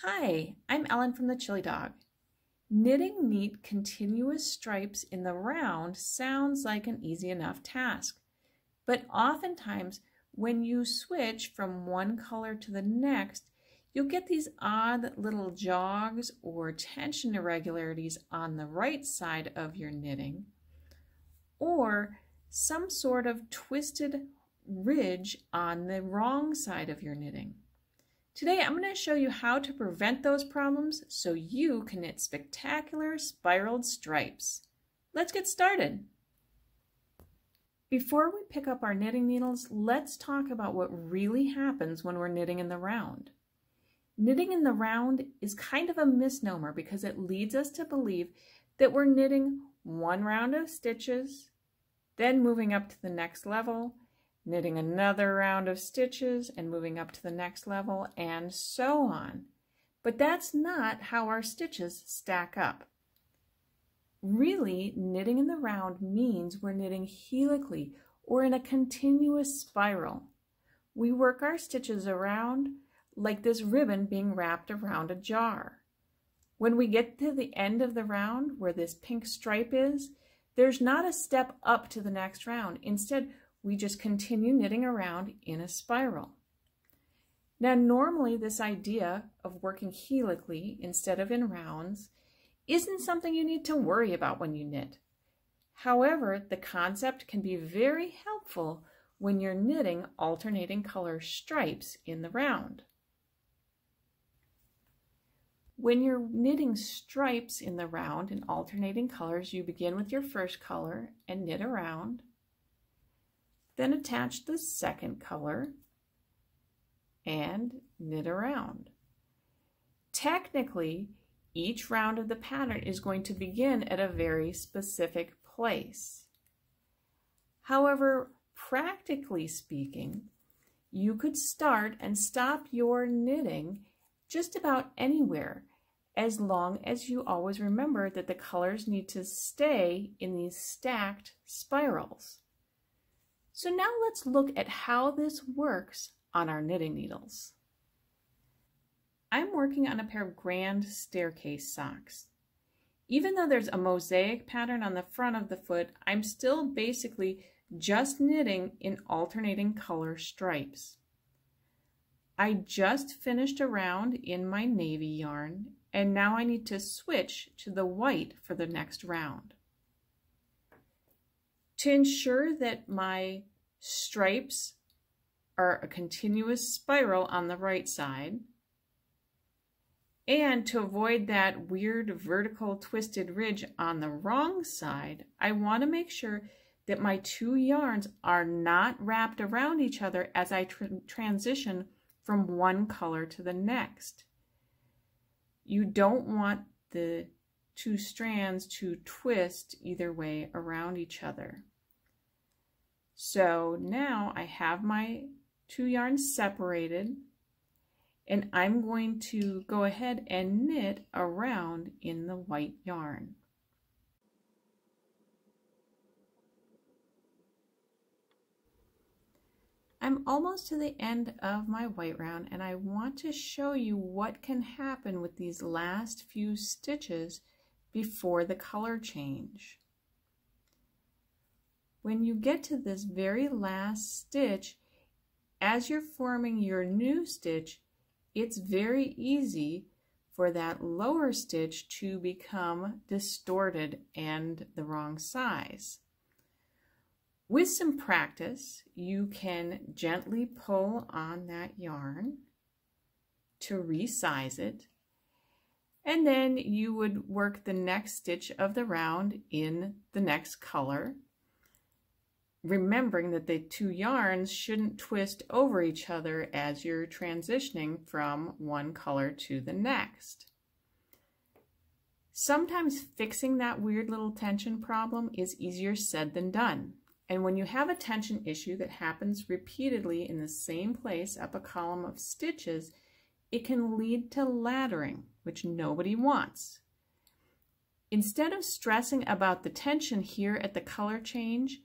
Hi, I'm Ellen from the Chili Dog. Knitting neat continuous stripes in the round sounds like an easy enough task, but oftentimes when you switch from one color to the next, you'll get these odd little jogs or tension irregularities on the right side of your knitting, or some sort of twisted ridge on the wrong side of your knitting. Today I'm going to show you how to prevent those problems so you can knit spectacular spiraled stripes. Let's get started. Before we pick up our knitting needles, let's talk about what really happens when we're knitting in the round. Knitting in the round is kind of a misnomer because it leads us to believe that we're knitting one round of stitches, then moving up to the next level, knitting another round of stitches and moving up to the next level, and so on. But that's not how our stitches stack up. Really, knitting in the round means we're knitting helically or in a continuous spiral. We work our stitches around like this ribbon being wrapped around a jar. When we get to the end of the round where this pink stripe is, there's not a step up to the next round. Instead, we just continue knitting around in a spiral. Now, normally this idea of working helically instead of in rounds isn't something you need to worry about when you knit. However, the concept can be very helpful when you're knitting alternating color stripes in the round. When you're knitting stripes in the round in alternating colors, you begin with your first color and knit around. Then attach the second color and knit around. Technically, each round of the pattern is going to begin at a very specific place. However, practically speaking, you could start and stop your knitting just about anywhere, as long as you always remember that the colors need to stay in these stacked spirals. So now let's look at how this works on our knitting needles. I'm working on a pair of grand staircase socks. Even though there's a mosaic pattern on the front of the foot, I'm still basically just knitting in alternating color stripes. I just finished a round in my navy yarn, and now I need to switch to the white for the next round. To ensure that my stripes are a continuous spiral on the right side, and to avoid that weird vertical twisted ridge on the wrong side, I want to make sure that my two yarns are not wrapped around each other as I transition from one color to the next. You don't want the two strands to twist either way around each other. So now I have my two yarns separated, and I'm going to go ahead and knit around in the white yarn. I'm almost to the end of my white round, and I want to show you what can happen with these last few stitches before the color change. When you get to this very last stitch, as you're forming your new stitch, it's very easy for that lower stitch to become distorted and the wrong size. With some practice, you can gently pull on that yarn to resize it, and then you would work the next stitch of the round in the next color, remembering that the two yarns shouldn't twist over each other as you're transitioning from one color to the next. Sometimes fixing that weird little tension problem is easier said than done. And when you have a tension issue that happens repeatedly in the same place up a column of stitches, it can lead to laddering, which nobody wants. Instead of stressing about the tension here at the color change,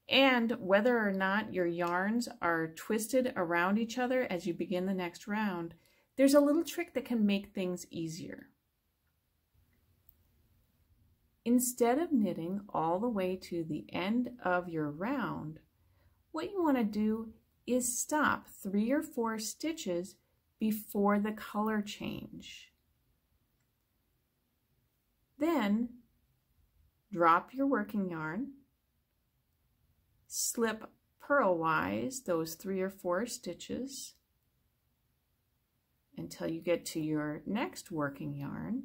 and whether or not your yarns are twisted around each other as you begin the next round, there's a little trick that can make things easier. Instead of knitting all the way to the end of your round, what you want to do is stop 3 or 4 stitches before the color change. Then drop your working yarn, slip purlwise those 3 or 4 stitches until you get to your next working yarn.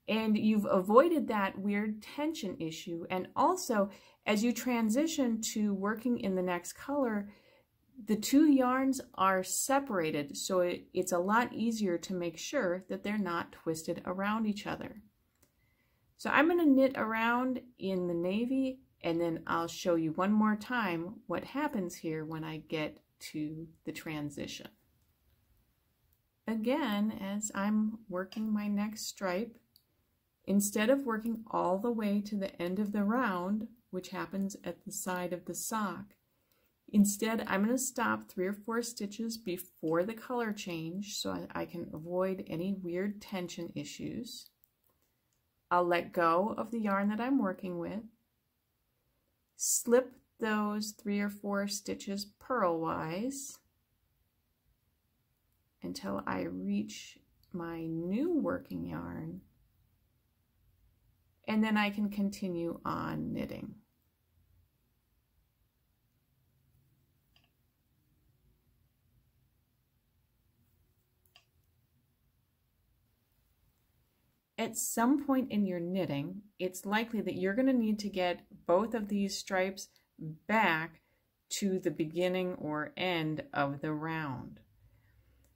And you've avoided that weird tension issue. And also, as you transition to working in the next color, the 2 yarns are separated, so it's a lot easier to make sure that they're not twisted around each other. So I'm going to knit around in the navy, and then I'll show you one more time what happens here when I get to the transition. Again, as I'm working my next stripe, instead of working all the way to the end of the round, which happens at the side of the sock, instead I'm going to stop 3 or 4 stitches before the color change so I can avoid any weird tension issues. I'll let go of the yarn that I'm working with, slip those 3 or 4 stitches purlwise until I reach my new working yarn, and then I can continue on knitting. At some point in your knitting, it's likely that you're going to need to get both of these stripes back to the beginning or end of the round.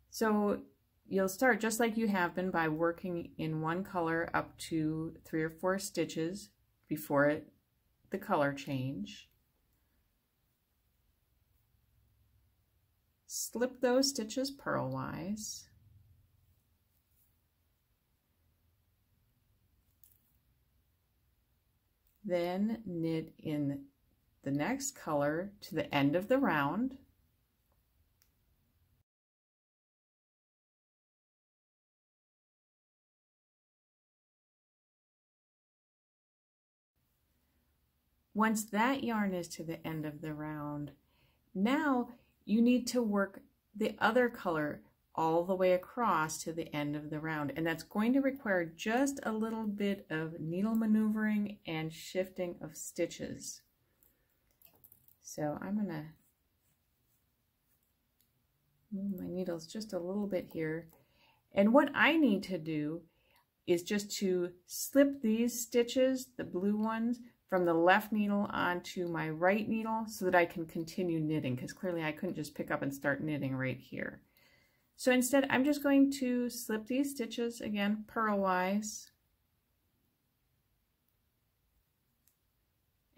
So you'll start just like you have been by working in one color up to 3 or 4 stitches before the color change. Slip those stitches purlwise. Then knit in the next color to the end of the round. Once that yarn is to the end of the round, now you need to work the other color all the way across to the end of the round, and that's going to require just a little bit of needle maneuvering and shifting of stitches. So I'm going to move my needles just a little bit here, and what I need to do is just to slip these stitches, the blue ones, from the left needle onto my right needle so that I can continue knitting, because clearly I couldn't just pick up and start knitting right here. So instead, I'm just going to slip these stitches again purlwise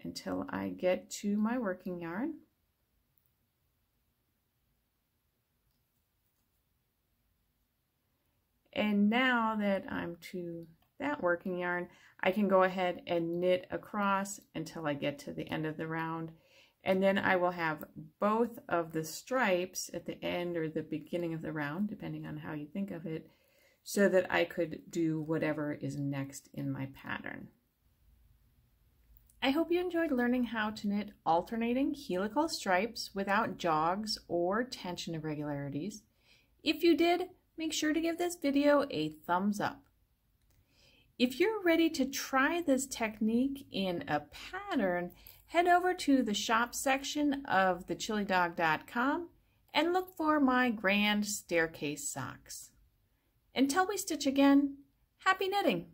until I get to my working yarn. And now that I'm to that working yarn, I can go ahead and knit across until I get to the end of the round. And then I will have both of the stripes at the end or the beginning of the round, depending on how you think of it, so that I could do whatever is next in my pattern. I hope you enjoyed learning how to knit alternating helical stripes without jogs or tension irregularities. If you did, make sure to give this video a thumbs up. If you're ready to try this technique in a pattern, head over to the shop section of thechilidog.com and look for my grand staircase socks. Until we stitch again, happy knitting!